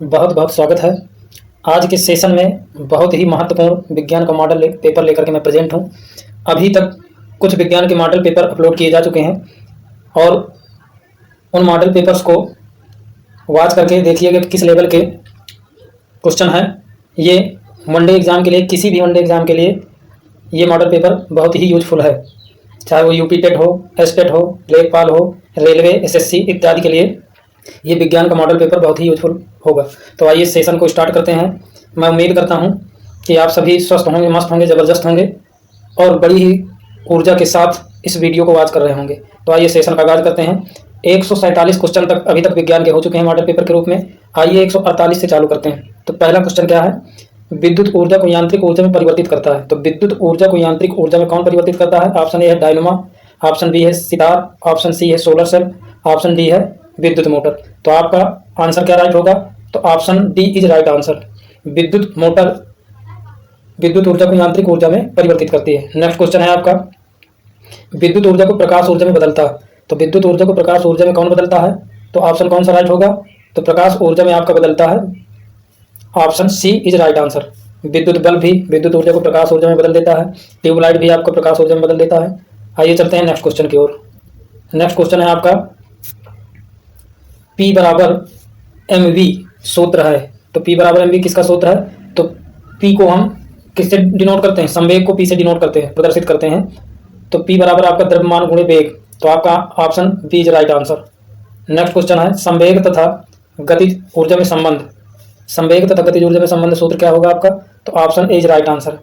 बहुत बहुत स्वागत है। आज के सेशन में बहुत ही महत्वपूर्ण विज्ञान का मॉडल पेपर लेकर के मैं प्रेजेंट हूँ। अभी तक कुछ विज्ञान के मॉडल पेपर अपलोड किए जा चुके हैं और उन मॉडल पेपर्स को वॉच करके देखिएगा कि किस लेवल के क्वेश्चन हैं। ये वनडे एग्ज़ाम के लिए, किसी भी वनडे एग्ज़ाम के लिए ये मॉडल पेपर बहुत ही यूजफुल है, चाहे वो यूपी टेट हो, एसटेट हो, लेखपाल हो, रेलवे, एसएससी इत्यादि के लिए ये विज्ञान का मॉडल पेपर बहुत ही यूजफुल होगा। तो आइए सेशन को स्टार्ट करते हैं। मैं उम्मीद करता हूं कि आप सभी स्वस्थ होंगे, मस्त होंगे, ज़बरदस्त होंगे और बड़ी ही ऊर्जा के साथ इस वीडियो को वॉच कर रहे होंगे। तो आइए सेशन का आगाज़ करते हैं। 147 क्वेश्चन तक अभी तक विज्ञान के हो चुके हैं मॉडल पेपर के रूप में। आइए 148 से चालू करते हैं। तो पहला क्वेश्चन क्या है? विद्युत ऊर्जा को यांत्रिक ऊर्जा में परिवर्तित करता है। तो विद्युत ऊर्जा को यांत्रिक ऊर्जा में कौन परिवर्तित करता है? ऑप्शन ए है डायनमो, ऑप्शन बी है सितार, ऑप्शन सी है सोलर सेल, ऑप्शन डी है विद्युत मोटर। तो आपका आंसर क्या राइट होगा? तो option D is right answer. विद्युत मोटर विद्युत ऊर्जा को यांत्रिक ऊर्जा में परिवर्तित करती है। नेक्स्ट क्वेश्चन है आपका, विद्युत ऊर्जा को प्रकाश ऊर्जा में बदलता है। तो विद्युत ऊर्जा को प्रकाश ऊर्जा में कौन बदलता है? तो ऑप्शन कौन सा राइट होगा? तो प्रकाश ऊर्जा में आपका बदलता है option C is right answer. विद्युत बल्ब भी विद्युत ऊर्जा को प्रकाश ऊर्जा में बदल देता है, ट्यूबलाइट भी आपको प्रकाश ऊर्जा में बदल देता है। आइए चलते हैं नेक्स्ट क्वेश्चन की ओर। नेक्स्ट क्वेश्चन है आपका, P बराबर mv सूत्र है। तो P बराबर mv किसका सूत्र है? तो P को हम किससे डिनोट करते हैं? संवेग को P से डिनोट करते हैं, प्रदर्शित करते हैं। तो P बराबर आपका द्रव्यमान गुणे वेग। तो आपका option B is right answer. Next question है, संवेग तथा गतिज ऊर्जा में संबंध। संवेग तथा गतिज ऊर्जा में संबंध सूत्र क्या होगा आपका? तो option A is right answer.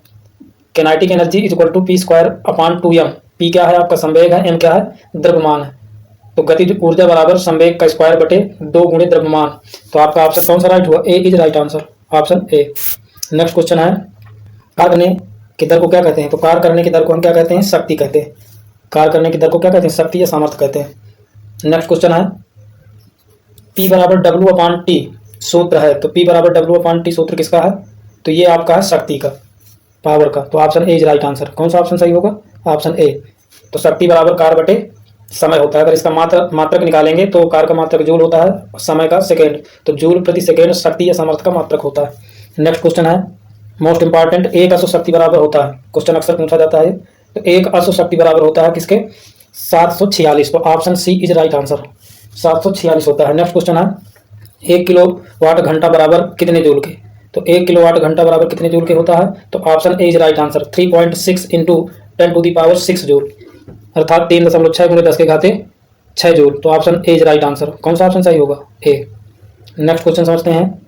Kinetic energy is equal to P square upon 2m। P क्या है आपका? संवेग है, एम क्या है? द्रव्यमान है। तो गतिज ऊर्जा बराबर संवेग का स्क्वायर बटे 2 गुणे द्रव्यमान। तो आपका ऑप्शन कौन सा राइट हुआ? A is right answer, option A. Next question है, कार्य करने की दर को क्या कहते हैं? तो कार्य करने की दर को हम क्या कहते हैं? शक्ति कहते हैं। कार्य करने की दर को क्या कहते हैं? शक्ति या सामर्थ्य कहते हैं। नेक्स्ट क्वेश्चन है, P बराबर डब्ल्यू अपॉन टी सूत्र है। तो P बराबर डब्ल्यू अपॉन टी सूत्र किसका है? तो ये आपका है शक्ति का, पावर का। तो option A is right answer. कौन सा ऑप्शन सही होगा? Option A. तो शक्ति बराबर कार्य बटे समय होता है। अगर इसका मात्रक निकालेंगे तो कार्य का मात्रक जूल होता है, समय का सेकेंड। तो जूल प्रति सेकेंड शक्ति या सामर्थ्य का मात्रक होता है। नेक्स्ट क्वेश्चन है मोस्ट इंपॉर्टेंट, एक अश्व शक्ति बराबर होता है। क्वेश्चन अक्सर पूछा जाता है। तो एक अश्व शक्ति बराबर होता है किसके? 746। तो option C is right answer, 746 होता है। नेक्स्ट क्वेश्चन है, 1 किलो वाट घंटा बराबर कितने जूल के? तो 1 किलो वाट घंटा बराबर कितने जूल के होता है? तो option A is right answer, 3.6 into 10⁻6 joule, अर्थात 3.6 गुणे 10 के घाते 6 जूल। तो option A is right answer. कौन सा ऑप्शन सही होगा? ए। नेक्स्ट क्वेश्चन समझते हैं,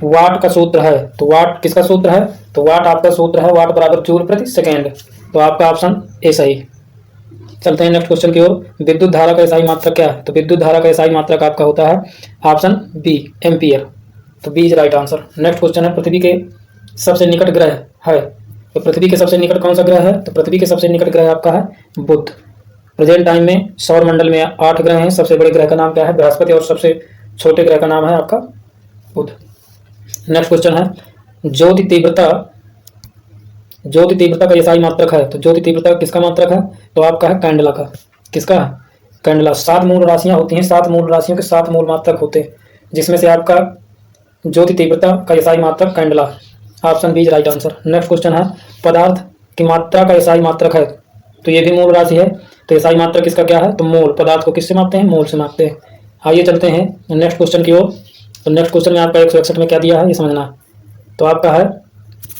वाट का सूत्र है। तो वाट किसका सूत्र है? तो वाट आपका सूत्र है वाट बराबर जूल प्रति सेकेंड। तो आपका ऑप्शन ए सही। चलते हैं नेक्स्ट क्वेश्चन की ओर। विद्युत धारा का एसआई मात्रक क्या है? तो विद्युत धारा का एसआई मात्रक आपका होता है ऑप्शन बी, एम्पियर। तो B is right answer. Next question है, पृथ्वी के सबसे निकट ग्रह है। तो पृथ्वी के सबसे निकट कौन सा ग्रह है? तो पृथ्वी के सबसे निकट ग्रह आपका है बुध। प्रेजेंट टाइम में सौर मंडल में 8 ग्रह हैं। सबसे बड़े ग्रह का नाम क्या है? बृहस्पति। और सबसे छोटे ग्रह का नाम है आपका बुध। नेक्स्ट क्वेश्चन है, ज्योति तीव्रता का एसआई मात्रक है। तो ज्योति तीव्रता किसका मात्रक है? तो आपका है कैंडला का। किसका है? कैंडला। 7 मूल राशियां होती हैं, 7 मूल राशियों के 7 मूल मात्रक होते हैं, जिसमें से आपका ज्योति तीव्रता का एसआई मात्रक candela. Option B is right answer. Next question है, पदार्थ की मात्रा का एसआई मात्रक है। तो ये भी मूल राशि है। तो एसआई मात्रक किसका क्या है? तो मोल। पदार्थ को किससे मापते हैं? मोल से मापते हैं। आइए चलते हैं नेक्स्ट क्वेश्चन की ओर। तो नेक्स्ट क्वेश्चन में आपका 161 में क्या दिया है ये समझना है। तो आपका है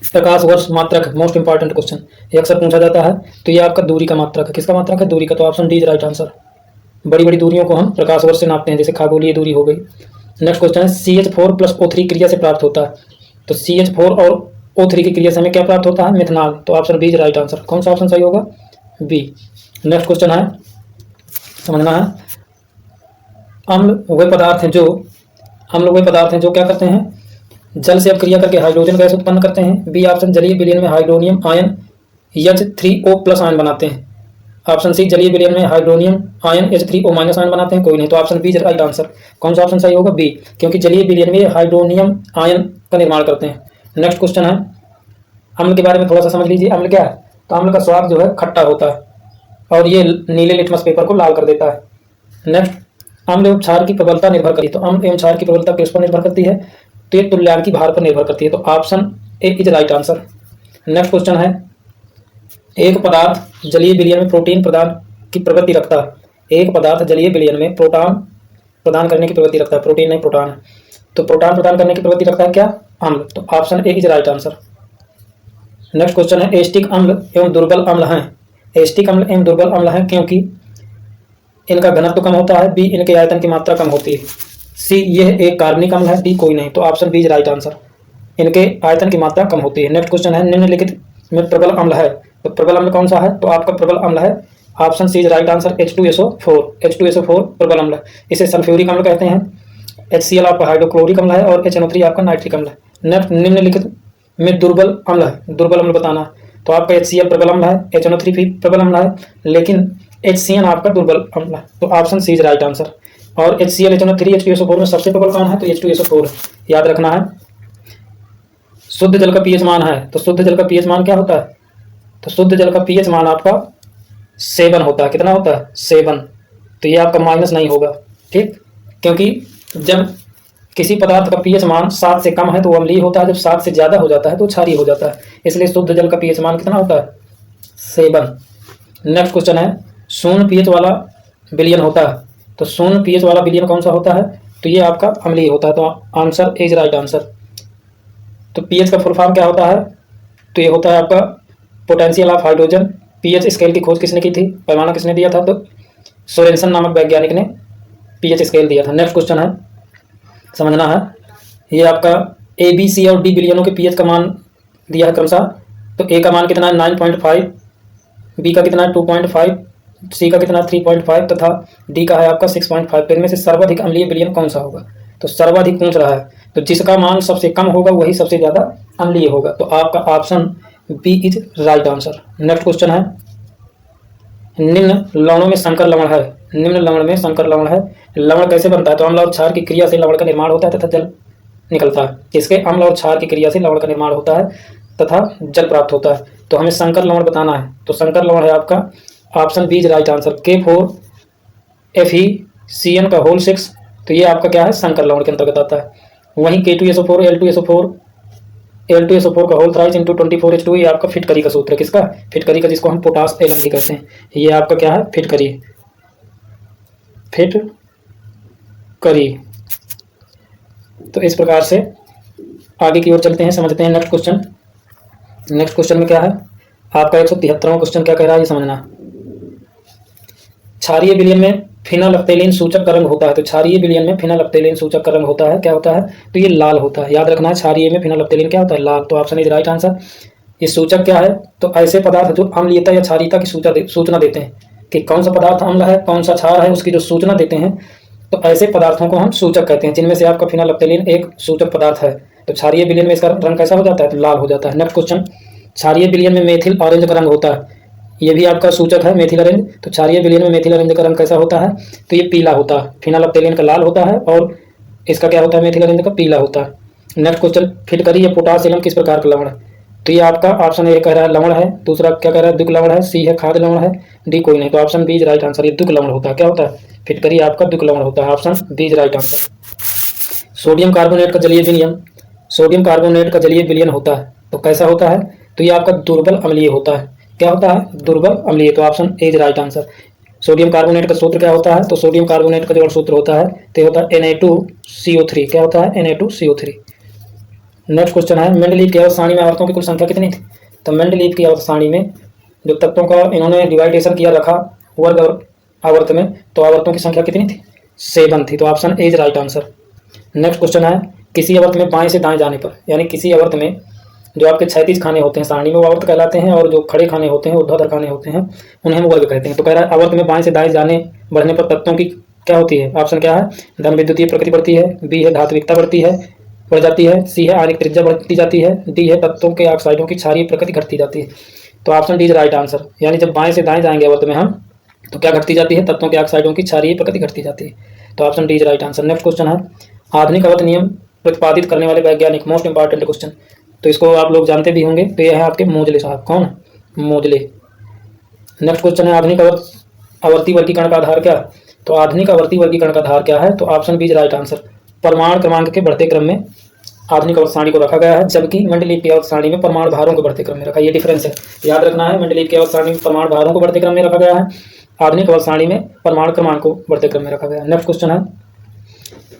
प्रकाश वर्ष मात्रक, मोस्ट इंपॉर्टेंट क्वेश्चन, ये अक्सर पूछा जाता है। तो ये आपका दूरी का मात्रक है। किसका मात्रक है? दूरी का। तो option D is right answer. बड़ी बड़ी दूरियों को हम प्रकाश वर्ष से नापते हैं, जैसे खगोलीय दूरी हो गई। नेक्स्ट क्वेश्चन है, CH4 प्लस O3 क्रिया से प्राप्त होता है। तो CH4 और O3 की क्रिया से हमें क्या प्राप्त होता है? मिथनॉल। तो option B is right answer. कौन सा ऑप्शन सही होगा? बी। नेक्स्ट क्वेश्चन है, समझना है, अम्ल वे पदार्थ हैं जो क्या करते हैं? जल से अपक्रिया करके हाइड्रोजन गैस उत्पन्न करते हैं। बी ऑप्शन, जलीय विलयन में हाइड्रोनियम आयन H3O+ आयन बनाते हैं। ऑप्शन सी, जलीय विलयन में हाइड्रोनियम आयन H3O- आयन बनाते हैं। कोई नहीं। तो option B is right answer. कौन सा ऑप्शन सही होगा? बी, क्योंकि जलीय विलयन में हाइड्रोनियम आयन का निर्माण करते हैं। नेक्स्ट क्वेश्चन है, अम्ल के बारे में थोड़ा सा समझ लीजिए। अम्ल क्या है? तो अम्ल का स्वाद जो है खट्टा होता है और ये नीले लिटमस पेपर को लाल कर देता है। नेक्स्ट, अम्ल एवं क्षार की प्रबलता निर्भर करती है, तो अम्ल एवं क्षार की प्रबलता किस पर निर्भर करती है, तो ये तुल्यांकी भार पर निर्भर करती है। तो option A is right answer. Next question है, एक पदार्थ जलीय विलयन में प्रोटीन प्रदान की प्रवृत्ति रखता है। एक पदार्थ जलीय विलयन में प्रोटॉन प्रदान करने की प्रवृत्ति रखता है, प्रोटीन नहीं प्रोटॉन है, तो प्रोटॉन प्रदान करने की प्रवृत्ति रखता है क्या, अम्ल। तो option A is right answer. Next question है, एस्टिक अम्ल एवं दुर्बल अम्ल हैं। एस्टिक अम्ल एवं दुर्बल अम्ल हैं क्योंकि इनका घनत्व कम होता है, बी इनके आयतन की मात्रा कम होती है, सी यह एक कार्बनिक अम्ल है, डी कोई नहीं। तो option B is right answer, इनके आयतन की मात्रा कम होती है। नेक्स्ट क्वेश्चन है, निम्नलिखित में प्रबल अम्ल है, तो प्रबल अम्ल कौन सा है, तो आपका प्रबल अम्ल है option C is right answer, H2SO4। H2SO4 प्रबल अम्ल है, इसे सल्फ्यूरिक अम्ल कहते हैं। HCl आपका हाइड्रोक्लोरिक अम्ल है और HNO3 आपका नाइट्रिक अम्ल है। नेक्स्ट, निम्नलिखित में दुर्बल अम्ल है, दुर्बल अम्ल बताना है, तो आपका HCl प्रबल अम्ल है, HNO3 भी प्रबल अम्ल है, लेकिन HCN आपका दुर्बल अम्ल है। तो option C is right answer. और HCl, HNO3, H2SO4 में सबसे प्रबल कौन है, तो H2SO4 है, याद रखना है। शुद्ध जल का पीएच मान है, तो शुद्ध जल का पीएच मान क्या होता है, तो शुद्ध जल का पीएच मान आपका 7 होता है। कितना होता है, 7। तो ये आपका माइनस नहीं होगा, ठीक, क्योंकि जब किसी पदार्थ का पीएच मान 7 से कम है तो वो अम्लीय होता है, जब 7 से ज़्यादा हो जाता है तो क्षारीय हो जाता है। इसलिए शुद्ध जल का पीएच मान कितना होता है, 7। नेक्स्ट क्वेश्चन है, शून्य पीएच वाला विलयन होता है, तो शून्य पीएच वाला विलयन कौन सा होता है, तो ये आपका अम्लीय होता है। तो आंसर इज राइट आंसर। तो पीएच का फुल फॉर्म क्या होता है, तो ये होता है आपका potential of hydrogen. PH scale की खोज किसने की थी, पैमाना किसने दिया था, तो सोरेनसन नामक वैज्ञानिक ने पीएच स्केल दिया था। नेक्स्ट क्वेश्चन है, समझना है, ये आपका ए, बी, सी और डी विलयनों के पीएच का मान दिया है क्रमशः। तो ए का मान कितना है 9.5, बी का कितना है 2.5, सी का कितना है 3.5 तथा डी का है आपका 6.5। इनमें से सर्वाधिक अम्लीय विलयन कौन सा होगा, तो सर्वाधिक पूछ रहा है, तो जिसका मान सबसे कम होगा वही सबसे ज़्यादा अम्लीय होगा। तो आपका option B is right answer. Next question है, निम्न लवणों में संकर लवण है, निम्न लवण में संकर लवण है, लवण कैसे बनता है, तो अम्ल और क्षार की क्रिया से लवण का निर्माण होता है तथा जल निकलता है। इसके अम्ल और क्षार की क्रिया से लवण का निर्माण होता है तथा जल प्राप्त होता है। तो हमें संकर लवण बताना है, तो संकर लवण है आपका option B is right answer, K4FeCN का होल 6। तो ये आपका क्या है, संकर लवण के अंतर्गत आता है। वहीं K2SO4 L2SO4 का होल थ्राइस इंटू 24H2 ये आपका फिटकरी का सूत्र है, किसका, फिटकरी का, जिसको हम पोटास एलम भी कहते हैं। ये आपका क्या है, फिटकरी, फिटकरी। तो इस प्रकार से आगे की ओर चलते हैं, समझते हैं नेक्स्ट क्वेश्चन। नेक्स्ट क्वेश्चन में क्या है आपका 173वां क्वेश्चन क्या कह रहा है, ये समझना। क्षारीय विलयन में फिनालफ्थैलीन सूचक का रंग होता है, तो क्षारीय विलयन में फिनालफ्थैलीन सूचक का रंग होता है, क्या होता है, तो ये लाल होता है। याद रखना है, क्षारीय में फिनालफ्थैलीन क्या होता है, लाल। तो ऑप्शन इज राइट आंसर। ये सूचक क्या है, तो ऐसे पदार्थ जो अम्लीयता या क्षारीयता की सूचना देते हैं कि कौन सा पदार्थ अम्ल है कौन सा क्षार है, उसकी जो सूचना देते हैं, तो ऐसे पदार्थों को हम सूचक कहते हैं, जिनमें से आपका फिनालफ्थैलीन एक सूचक पदार्थ है। तो क्षारीय विलयन में इसका रंग कैसा हो जाता है, तो लाल हो जाता है। नेक्स्ट क्वेश्चन, क्षारीय विलयन में मेथिल ऑरेंज का रंग होता है, ये भी आपका सूचक है मेथिल ऑरेंज। तो क्षारीय विलयन में मेथिल ऑरेंज का रंग कैसा होता है, तो ये पीला होता है। फिनालफ्थैलीन का लाल होता है और इसका क्या होता है, मेथिल ऑरेंज का पीला होता है। नेक्स्ट क्वेश्चन, फिटकरी या पोटास एलम किस प्रकार का लवण है, तो ये आपका ऑप्शन ए कह रहा है लवण है, दूसरा क्या कह रहा है दुक लवण है, सी है खाद्य लवण है, डी कोई नहीं। तो option B is right answer, ये दुक लवण होता है। क्या होता है, फिटकरी आपका दुक लवण होता है, option B is right answer. Sodium carbonate का जलीय विलयन, सोडियम कार्बोनेट का जलीय विलयन होता है, तो कैसा होता है, तो ये आपका दुर्बल अम्लीय होता है। क्या होता है, दुर्बल अम्लीय। तो option A is right answer. Sodium carbonate का सूत्र क्या होता है, तो सोडियम कार्बोनेट का जो सूत्र होता है तो होता है Na2CO3। क्या होता है, Na2CO3। नेक्स्ट क्वेश्चन है, मेंडलीव की आवर्त सारणी में आवर्तों की कुल संख्या कितनी थी, तो मेंडलीव की आवर्त सारणी में जो तत्वों का इन्होंने डिवाइडेशन किया रखा वर्ग और आवर्त में, तो आवर्तों की संख्या कितनी थी, 7 थी। तो option A is right answer. Next question है, किसी आवर्त में बाएं से दाएं जाने पर, यानी किसी आवर्त में जो आपके 36 खाने होते हैं सारणी में वो आवर्त कहलाते हैं, और जो खड़े खाने होते हैं ऊर्ध्वाधर खाने होते हैं उन्हें हम वर्ग कहते हैं। तो कह रहा है आवर्त में बाएं से दाएं जाने बढ़ने पर तत्वों की क्या होती है, ऑप्शन क्या है, धन विद्युतीय प्रकृति बढ़ती है, बी है धात्विकता बढ़ जाती है, सी है आणिक त्रिज्या बढ़ती जाती है, डी है तत्वों के ऑक्साइडों की क्षारीय प्रकृति घटती जाती है। तो option D is right answer, यानी जब बाएं से दाएं जाएंगे आवर्त में हम, तो क्या घटती जाती है, तत्वों के ऑक्साइडों की क्षारीय प्रकृति घटती जाती है। तो option D is right answer. Next question है, आधुनिक आवर्त नियम प्रतिपादित करने वाले वैज्ञानिक, मोस्ट इंपॉर्टेंट क्वेश्चन, तो इसको आप लोग जानते भी होंगे, तो यह है आपके मोजले साहब। कौन, मोजले। नेक्स्ट क्वेश्चन है, आधुनिक आवर्ती वर्गीकरण का आधार क्या, तो आधुनिक आवर्ती वर्गीकरण का आधार क्या है? तो option B is right answer. परमाणु क्रमांक के बढ़ते क्रम में आधुनिक आवर्त सारणी को रखा गया है, जबकि मेंडलीव की आवर्त सारणी में परमाणु भारों को बढ़ते क्रम में रखा। ये डिफरेंस है, याद रखना है। मेंडलीव की आवर्त सारणी में परमाणु भारों को बढ़ते क्रम में रखा गया है, आधुनिक आवर्त सारणी में परमाणु क्रमांक को बढ़ते क्रम में रखा गया है। नेक्स्ट क्वेश्चन है,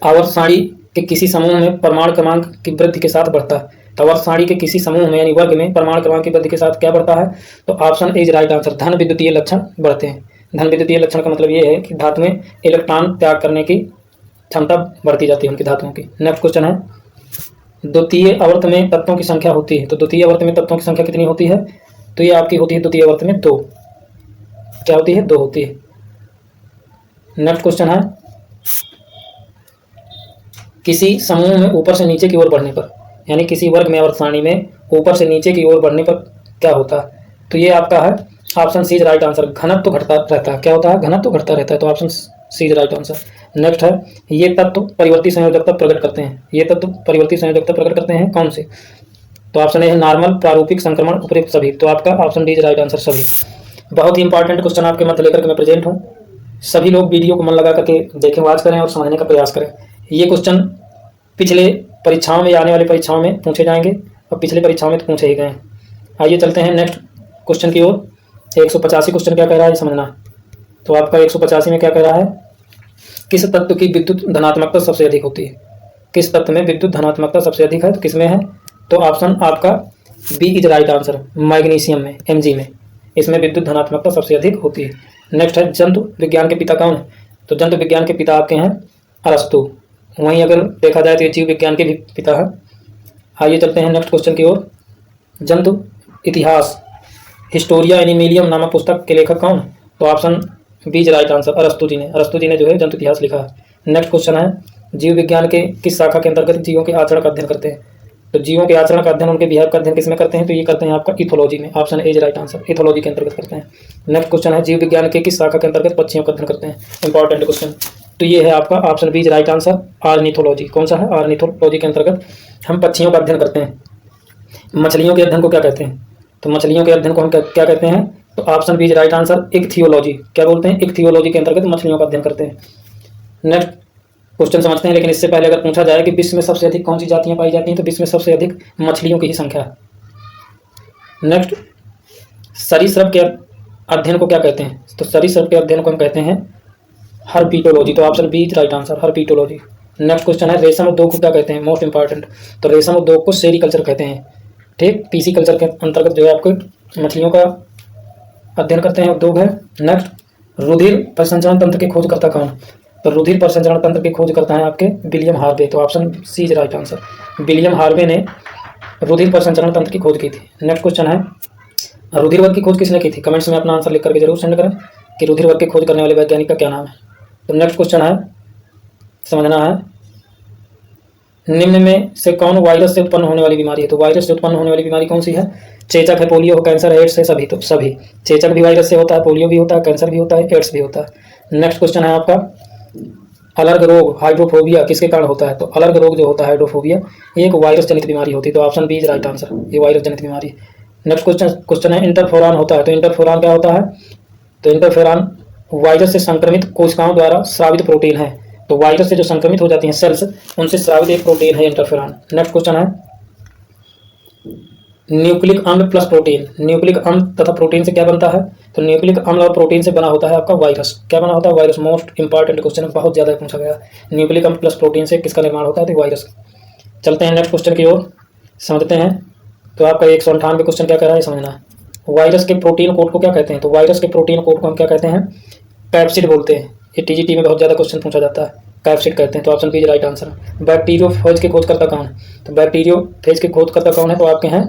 आवर्त सारणी के किसी समूह में परमाणु क्रमांक की वृद्धि के साथ बढ़ता है। तो आवर्त सारणी के किसी समूह में यानी वर्ग में परमाणु क्रमांक की वृद्धि के साथ क्या बढ़ता है? तो option A is right answer. धन विद्युतीय लक्षण बढ़ते हैं। धन विद्युतीय लक्षण का मतलब ये है कि धातु में इलेक्ट्रॉन त्याग करने की क्षमता बढ़ती जाती है उनकी धातुओं की। नेक्स्ट क्वेश्चन है, द्वितीय आवर्त में तत्वों की संख्या होती है। तो द्वितीय आवर्त में तत्वों की संख्या कितनी होती है? तो ये आपकी होती है द्वितीय आवर्त में 2। क्या होती है? 2 होती है। नेक्स्ट क्वेश्चन है, किसी समूह में ऊपर से नीचे की ओर बढ़ने पर, यानी किसी वर्ग में आवर्त सारणी में ऊपर से नीचे की ओर बढ़ने पर क्या होता है? तो ये आपका है option C is right answer. घनत्व तो घटता रहता है। क्या होता है? घनत्व तो घटता रहता है। तो option C is right answer. Next है, ये तत्व परिवर्ती संयोजकता प्रकट करते हैं। ये तत्व परिवर्ती संयोजकता प्रकट करते हैं कौन से? तो ऑप्शन ए है नॉर्मल, प्रारूपिक, संक्रमण, उपयुक्त, सभी। तो आपका option D is right answer, सभी। बहुत ही इंपॉर्टेंट क्वेश्चन आपके मध्य लेकर के मैं प्रेजेंट हूँ। सभी लोग वीडियो को मन लगा करके देखें, वॉच करें और समझने का प्रयास करें। ये क्वेश्चन पिछले परीक्षाओं में, आने वाली परीक्षाओं में पूछे जाएंगे और पिछले परीक्षाओं में तो पूछे ही गए हैं। आइए चलते हैं नेक्स्ट क्वेश्चन की ओर। 185 क्वेश्चन क्या कह रहा है समझना। तो आपका 185 में क्या कह रहा है, किस तत्व की विद्युत धनात्मकता सबसे अधिक होती है? किस तत्व में विद्युत धनात्मकता सबसे अधिक है? तो किसमें है? तो ऑप्शन आपका B is right answer. Magnesium में, Mg में, इसमें विद्युत धनात्मकता सबसे अधिक होती है। नेक्स्ट है, जंतु विज्ञान के पिता कौन है? तो जंतु विज्ञान के पिता आपके हैं अरस्तु। वहीं अगर देखा जाए तो ये जीव विज्ञान के भी पिता है। आइए चलते हैं नेक्स्ट क्वेश्चन की ओर। जंतु इतिहास, हिस्टोरिया एनिमिलियम नामक पुस्तक के लेखक कौन? तो option B is right answer. अरस्तु जी ने। अरस्तु जी ने जो है जंतु इतिहास लिखा है। नेक्स्ट क्वेश्चन है, जीव विज्ञान के किस शाखा के अंतर्गत जीवों के आचरण का अध्ययन करते हैं? तो जीवों के आचरण का अध्ययन, उनके बिहेव का अध्ययन किसमें करते हैं? तो ये करते हैं आपका इथोलॉजी में। Option A is right answer. Ethology के अंतर्गत करते हैं। नेक्स्ट क्वेश्चन है, जीव विज्ञान के किस शाखा के अंतर्गत पक्षियों का अध्ययन करते हैं? Important question. तो ये है आपका option B is right answer, ornithology. कौन सा है? ऑर्निथोलॉजी के अंतर्गत हम पक्षियों का अध्ययन करते हैं। मछलियों के अध्ययन को क्या कहते हैं? तो मछलियों के अध्ययन को हम क्या कहते हैं? तो option B is right answer, ichthyology. क्या बोलते हैं? इक्थियोलॉजी के अंतर्गत मछलियों का अध्ययन करते हैं। नेक्स्ट क्वेश्चन समझते हैं, लेकिन इससे पहले अगर पूछा जाए कि विश्व में सबसे अधिक कौन सी जातियां पाई जाती हैं, तो विश्व में सबसे अधिक मछलियों की ही संख्या है। नेक्स्ट, सरीसृप के अध्ययन को क्या कहते हैं? तो सरीसृप के अध्ययन को हम कहते हैं हर्पीटोलॉजी। तो option B is right answer, herpetology. Next question है, रेशम उद्योग को क्या कहते हैं? Most important. तो रेशम उद्योग को सेरीकल्चर कहते हैं। ठीक, पीसी कल्चर के अंतर्गत जो है आपको मछलियों का अध्ययन करते हैं उद्योग है। नेक्स्ट, रुधिर परिसंचरण तंत्र के खोजकर्ता कौन? तो रुधिर परिसंचरण तंत्र के खोजकर्ता हैं आपके विलियम हार्वे। तो option C is right answer. William Harvey ने रुधिर परिसंचरण तंत्र की खोज की थी। नेक्स्ट क्वेश्चन है, रुधिर की खोज किसने की थी? कमेंट्स में अपना आंसर लिख करके जरूर सेंड करें कि रुधिर की खोज करने वाले वैज्ञानिक का क्या नाम है। तो नेक्स्ट क्वेश्चन है, समझना है, निम्न में से कौन वायरस से उत्पन्न होने वाली बीमारी है? तो वायरस से उत्पन्न होने वाली बीमारी कौन सी है? चेचक है, पोलियो है, कैंसर है, एड्स है, सभी। तो सभी, चेचक भी वायरस से होता है, पोलियो भी होता है, कैंसर भी होता है, एड्स भी होता है। नेक्स्ट क्वेश्चन है आपका, अलर्ग रोग हाइड्रोफोबिया किसके कारण होता है? तो अलर्ग रोग जो होता है हाइड्रोफोबिया, ये एक वायरस जनित बीमारी होती है। तो option B is right answer, ये वायरस जनित बीमारी। नेक्स्ट क्वेश्चन है, इंटरफेरॉन होता है। तो इंटरफेरॉन क्या होता है? तो इंटरफेरॉन वायरस से संक्रमित कोशिकाओं द्वारा स्रावित प्रोटीन है। तो वायरस से जो संक्रमित हो जाती हैं सेल्स, उनसे स्रावित एक प्रोटीन है इंटरफेरॉन। नेक्स्ट क्वेश्चन है, न्यूक्लिक अम्ल प्लस प्रोटीन, न्यूक्लिक अम्ल तथा प्रोटीन से क्या बनता है? तो न्यूक्लिक अम्ल और प्रोटीन से बना होता है आपका वायरस। क्या बना होता है? वायरस। मोस्ट इंपॉर्टेंट क्वेश्चन है, बहुत ज़्यादा पूछा गया। न्यूक्लिक अम्ल प्लस प्रोटीन से किसका निर्माण होता है? तो वायरस। चलते हैं नेक्स्ट क्वेश्चन की ओर, समझते हैं। तो आपका 198 क्वेश्चन क्या कह रहा है समझना है, वायरस के प्रोटीन कोड को क्या कहते हैं? तो वायरस के प्रोटीन कोड को हम क्या कहते हैं? कैप्सिड बोलते हैं। ये टीजीटी में बहुत ज़्यादा क्वेश्चन पूछा जाता है, कैप्सिड कहते हैं। तो option B is right answer. Bacteriophage के खोजकर्ता कौन है? तो बैक्टीरियोफेज के खोजकर्ता कौन है? तो आपके हैं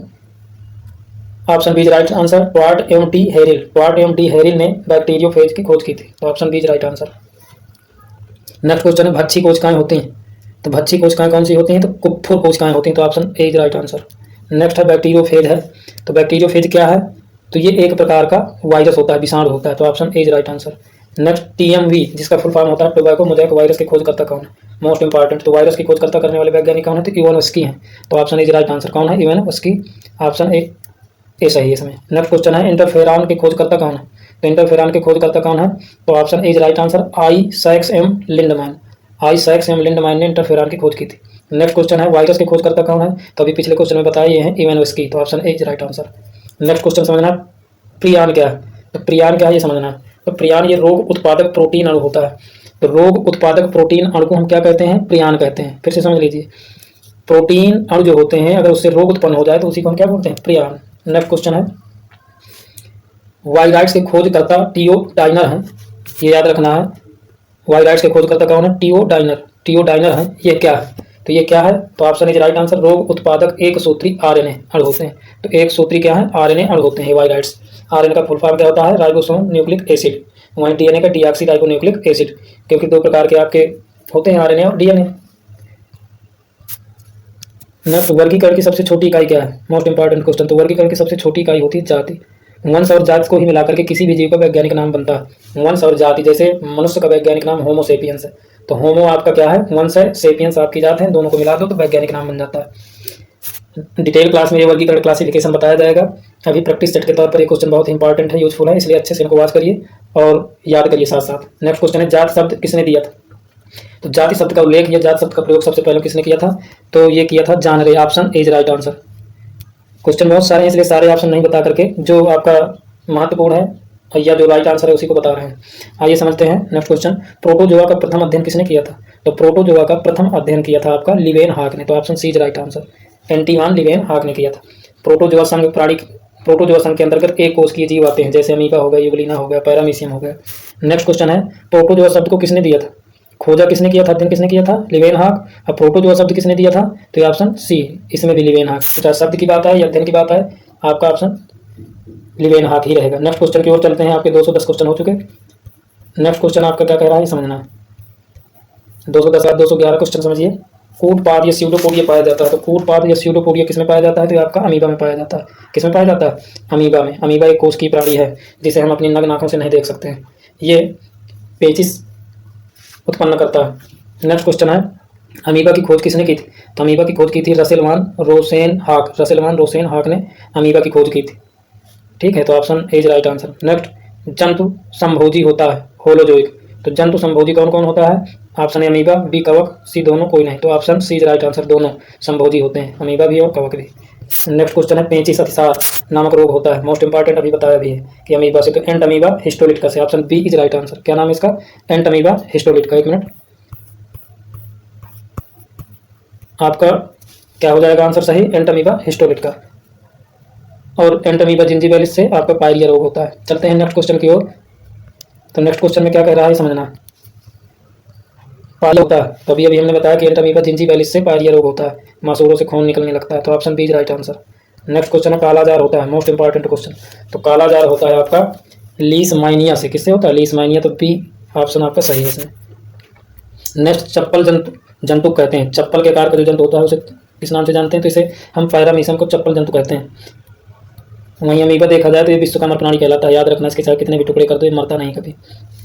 option B is right answer, Twort M T Herelle. Twort M T Herelle ने बैक्टीरियोफेज की खोज की थी। तो option B is right answer. Next question है, भक्षी कोशिकाएं होती हैं। तो भक्षी कोशिकाएं कौन सी होती हैं? तो कुप्फुर कोशिकाएं होती हैं। तो option A is right answer. Next है, बैक्टीरियोफेज है। तो बैक्टीरियोफेज क्या है? तो ये एक प्रकार का वायरस होता है, विषाणु होता है। तो option A is right answer. Next, TMV जिसका फुल फॉर्म होता है टोबैको मोज़ेक वायरस के खोजकर्ता कौन है? Most important. तो वायरस की खोजकर्ता करने वाले वैज्ञानिक कौन है? तो इवानोव्स्की हैं। तो ऑप्शन इज राइट आंसर। कौन है? इवानोव्स्की। ऑप्शन ए सही है इसमें। नेक्स्ट क्वेश्चन है, इंटरफेरॉन के खोजकर्ता कौन है? तो इंटरफेरॉन के खोजकर्ता कौन है? तो option A is right answer, Isaac M Lindenmann. Isaac M Lindenmann ने इंटरफेरॉन की खोज की थी। नेक्स्ट क्वेश्चन है वायरस के खोजकर्ता कौन है? तो अभी पिछले क्वेश्चन में बताया ये है इवानोव्स्की, तो option A is right answer. Next question समझना, प्रियान क्या है? तो प्रियान क्या है ये समझना है। तो प्रियान ये रोग उत्पादक प्रोटीन अणु होता है। तो रोग उत्पादक प्रोटीन अणु को हम क्या कहते हैं? प्रियान कहते हैं। फिर से समझ लीजिए, प्रोटीन अणु जो होते हैं अगर उससे रोग उत्पन्न हो जाए तो उसी को हम क्या बोलते हैं? प्रियान। नेक्स्ट क्वेश्चन है वायराइड्स के खोजकर्ता टीओ डाइनर हैं, ये याद रखना है। वायराइड्स के खोजकर्ता कौन है? TO dinar. टीओ डाइनर है, ये क्या है? तो ये क्या है? तो ऑप्शन इज राइट आंसर, रोग उत्पादक एक सूत्री आरएनए अणु होते हैं। तो एक सूत्री क्या है? आरएनए अणु होते हैं वायराइड्स। आरएनए का फुल फॉर्म क्या होता है? Ribosome nucleic acid. वहीं डीएनए का डीऑक्सी राइबोन्यूक्लिक एसिड, क्योंकि दो प्रकार के आपके होते हैं आरएनए और डीएनए। नेक्स्ट, वर्गीकरण की सबसे छोटी इकाई क्या है? Most important question. तो वर्गीकरण की सबसे छोटी इकाई होती है जाति। वंश और जाति को ही मिलाकर के किसी भी जीव का वैज्ञानिक नाम बनता है। वंश और जाति, जैसे मनुष्य का वैज्ञानिक नाम होमो सेपियंस है, तो होमो आपका क्या है? वंश है, सेपियंस आपकी जात है, दोनों को मिला दो तो वैज्ञानिक नाम बन जाता है। डिटेल क्लास में ये वर्गीकरण क्लासिफिकेशन बताया जाएगा। अभी प्रैक्टिस सेट के तौर पर ये क्वेश्चन बहुत ही इंपॉर्टेंट है, यूजफुल है, इसलिए अच्छे से इनको वॉच करिए और याद करिए साथ साथ। नेक्स्ट क्वेश्चन है जात शब्द किसने दिया था? तो जाति शब्द का उल्लेख या जात शब्द का प्रयोग सबसे पहले किसने किया था? तो ये किया था जॉन रे। Option A is right answer. Question बहुत सारे हैं इसलिए सारे ऑप्शन नहीं बता करके जो आपका महत्वपूर्ण है या जो राइट आंसर है उसी को बता रहे हैं। आइए समझते हैं नेक्स्ट क्वेश्चन। प्रोटोजोआ का प्रथम अध्ययन किसने किया था? तो प्रोटोजोआ का प्रथम अध्ययन किया था आपका लीवेनहॉक ने, तो option C is right answer, Antonie van Leeuwenhoek ने किया था। प्रोटोजोआ संघ प्रोटोजोआ संघ के अंतर्गत एक कोशिकीय जीव आते हैं, जैसे अमीबा हो गया, यूग्लिना हो गया, पैरामीशियम हो गया। नेक्स्ट क्वेश्चन है प्रोटोजोआ शब्द को किसने दिया था? खोजा किसने किया था? अध्ययन किसने किया था? लीवेनहॉक। अब प्रोटोजोआ शब्द किसने दिया था? तो ये ऑप्शन सी, इसमें भी लीवेनहॉक। तो चाहे शब्द की बात है या अध्ययन की बात है, आपका ऑप्शन लीवेनहॉक ही रहेगा। नेक्स्ट क्वेश्चन की ओर चलते हैं। आपके 210 क्वेश्चन हो चुके। नेक्स्ट क्वेश्चन आपका क्या कह रहा है समझना है। 210 बाद 211 क्वेश्चन समझिए। कूटपाद या स्यूडोपोडिया पाया जाता है। तो कूटपाद या स्यूडोपोडिया किसमें पाया जाता है? तो आपका अमीबा में पाया जाता है। किसमें पाया जाता है? अमीबा में। अमीबा एक कोश की प्राणी है जिसे हम अपनी नग्न आंखों से नहीं देख सकते हैं। ये पेचिस उत्पन्न करता है। नेक्स्ट क्वेश्चन है अमीबा की खोज किसने की थी? तो अमीबा की खोज की थी रसेल वान रोसेनहॉक। रसेल वान रोसेनहॉक ने अमीबा की खोज की थी। ठीक है, तो option A is right answer. Next, जंतु संभोजी होता है होलोजोइक। तो जंतु संभोजी कौन कौन होता है? ऑप्शन ए अमीबा, बी कवक, सी दोनों, कोई नहीं। तो option C is right answer, दोनों संभोजी होते हैं, अमीबा भी और कवक भी। नेक्स्ट क्वेश्चन है पेचिस अतिसार नामक रोग होता है। मोस्ट इंपॉर्टेंट अभी बताया भी है कि अमीबा से, तो एंट अमीबा हिस्टोलिटिका से। Option B is right answer. क्या नाम है इसका? Entamoeba histolytica. एक मिनट, आपका क्या हो जाएगा आंसर सही? Entamoeba histolytica. और एंट अमीबा जिंजीबेलिस से आपका पायरिया रोग होता है। चलते हैं नेक्स्ट क्वेश्चन की ओर। तो नेक्स्ट क्वेश्चन में क्या कह रहा है समझना। पायरिया होता है, तो अभी हमने बताया कि एंट अमीबा जिंजीबेलिस से पायरिया रोग होता है, मासूरों से खून निकलने लगता है। तो option B is right answer. Next question है कालाजार होता है। Most important question. तो कालाजार होता है आपका लीशमाइनिया से। किससे होता है? लीशमाइनिया। तो बी ऑप्शन आपका सही है इसमें। नेक्स्ट, चप्पल जंतु कहते हैं। चप्पल के आकार का जो जंतु होता है उसे किस नाम से जानते हैं? तो इसे हम पैरामीशियम को चप्पल जंतु कहते हैं। वहीं अमीबा देखा जाए तो ये विश्वकर्मा प्राणी कहलाता है। याद रखना, इसके चाहे कितने भी टुकड़े कर दो ये मरता नहीं कभी।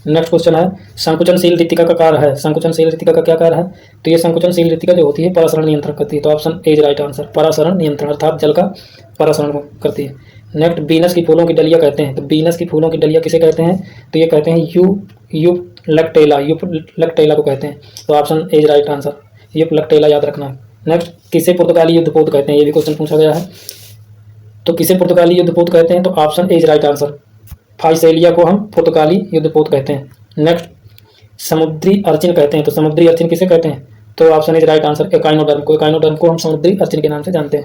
नेक्स्ट क्वेश्चन है संकुचनशील ऋतिका का कार्य है। संकुचनशील ऋतिका का क्या कार्य है? तो ये संकुचनशील ऋतिका जो होती है परासरण नियंत्रण करती है। तो option A is right answer, परासरण नियंत्रण, अर्थात जल का परासरण करती है। नेक्स्ट, बीनस की फूलों की डलिया कहते हैं। तो बीनस की फूलों की डलिया किसे कहते हैं? तो ये कहते हैं यूपलक्टेला को कहते हैं। तो option A is right answer, Euplectella याद रखना है। नेक्स्ट, किसे पुर्तगाली युद्धपोत कहते हैं? ये भी क्वेश्चन पूछा गया है। तो किसे पुर्तगाली युद्धपोत कहते हैं? तो option A is right answer, Physalia को हम पुर्तगाली युद्धपोत कहते हैं। नेक्स्ट, समुद्री अर्चिन कहते हैं। तो समुद्री अर्चिन किसे कहते हैं? तो option is right answer, echinoderm को। एकाइनोडर्म को हम समुद्री अर्चिन के नाम से जानते हैं।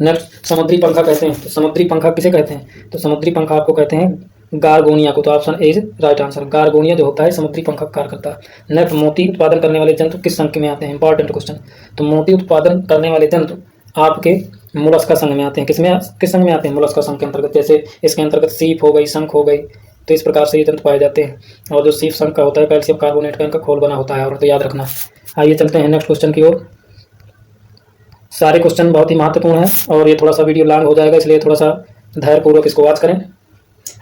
नेक्स्ट, समुद्री पंखा कहते हैं। तो समुद्री पंखा किसे कहते हैं? तो समुद्री पंखा आपको कहते हैं गार्गोनिया को। तो option A is right answer, Gorgonia जो होता है समुद्री पंखा का कार्य करता है। नेक्स्ट, मोती उत्पादन करने वाले जंतु किस संघ में आते हैं? Important question. तो मोती उत्पादन करने वाले जंतु आपके मोलस्का संघ में आते हैं। किस संघ में आते हैं? मोलस्का संघ के अंतर्गत। जैसे इसके अंतर्गत सीप हो गई, शंख हो गई, तो इस प्रकार से ये जंतु पाए जाते हैं। और जो सीप शंख का होता है कैल्शियम कार्बोनेट का इनका खोल बना होता है, और तो याद रखना। आइए चलते हैं नेक्स्ट क्वेश्चन की ओर। सारे क्वेश्चन बहुत ही महत्वपूर्ण हैं और ये थोड़ा सा वीडियो लॉन्ग हो जाएगा, इसलिए थोड़ा सा धैर्यपूर्वक इसको वॉच करें।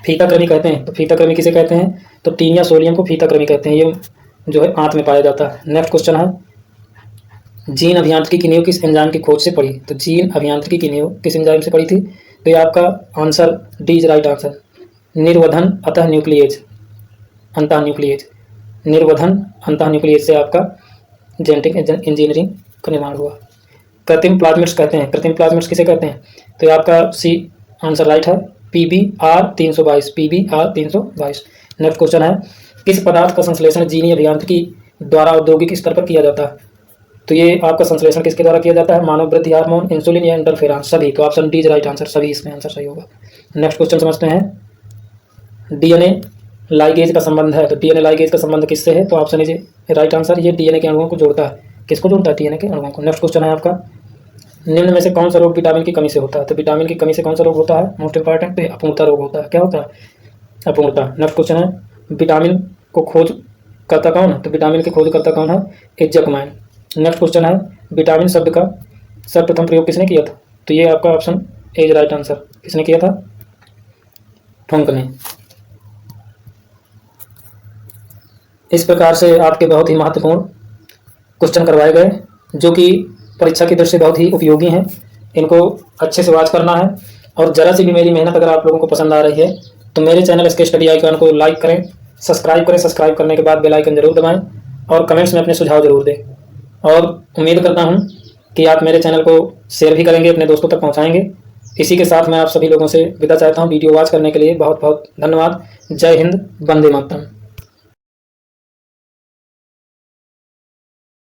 फीताकृमि कहते हैं। तो फीताकृमि किसे कहते हैं? तो टीनिया सोलियम को फीताकृमि कहते हैं। ये जो है आंत में पाया जाता है। नेक्स्ट क्वेश्चन है जीन अभियांत्रिकी की नींव किस एंजाइम की खोज से पड़ी? तो जीन अभियांत्रिकी की नींव किस एंजाइम से पड़ी थी? तो ये आपका answer D is right answer, निर्वधन अतः न्यूक्लियेज, अंतः न्यूक्लियेज, निर्वधन अंतः न्यूक्लियेज से आपका जेनेटिक इंजीनियरिंग का निर्माण हुआ। कृत्रिम प्लाज्मिड्स कहते हैं, कृत्रिम प्लाज्मिड्स किसे कहते हैं? तो ये आपका सी आंसर राइट है, PBr 322, PBr 322। नेक्स्ट क्वेश्चन है, किस पदार्थ का संश्लेषण जीनी अभियांत्रिकी द्वारा औद्योगिक स्तर पर किया जाता है? तो ये आपका संश्लेषण किसके द्वारा किया जाता है? मानव वृद्धि हार्मोन, इंसुलिन या इंटरफेरॉन? सभी। तो option D is right answer, सभी इसमें आंसर सही होगा। नेक्स्ट क्वेश्चन समझते हैं, डीएनए लाइगेज का संबंध है, तो डीएनए लाइगेज का संबंध किससे है? तो ऑप्शन इज राइट आंसर, ये डीएनए के अणुओं को जोड़ता है। किसको जोड़ता है? डीएनए के अणुओं को। नेक्स्ट क्वेश्चन है आपका, निम्न में से कौन सा रोग विटामिन की कमी से होता है? तो विटामिन की कमी से कौन सा रोग होता है? मोस्ट इंपॉर्टेंट, तो अपूर्णता रोग होता है। क्या होता है? अपूर्णता। नेक्स्ट क्वेश्चन है, विटामिन को खोज करता कौन है? तो विटामिन के खोजकर्ता कौन है? एक जैकमैन। नेक्स्ट क्वेश्चन है, विटामिन शब्द का सर्वप्रथम प्रयोग किसने किया था? तो ये आपका ऑप्शन ए राइट आंसर, किसने किया था? फंक ने। इस प्रकार से आपके बहुत ही महत्वपूर्ण क्वेश्चन करवाए गए, जो कि परीक्षा की दृष्टि से बहुत ही उपयोगी हैं। इनको अच्छे से वॉच करना है, और ज़रा सी भी मेरी मेहनत अगर आप लोगों को पसंद आ रही है तो मेरे चैनल SK स्टडी आइकन को लाइक करें, सब्सक्राइब करें, सब्सक्राइब करने के बाद बेल आइकन जरूर दबाएं, और कमेंट्स में अपने सुझाव जरूर दें। और उम्मीद करता हूं कि आप मेरे चैनल को शेयर भी करेंगे, अपने दोस्तों तक पहुंचाएंगे। इसी के साथ मैं आप सभी लोगों से विदा चाहता हूं। वीडियो वॉच करने के लिए बहुत बहुत धन्यवाद। जय हिंद, वंदे मातरम।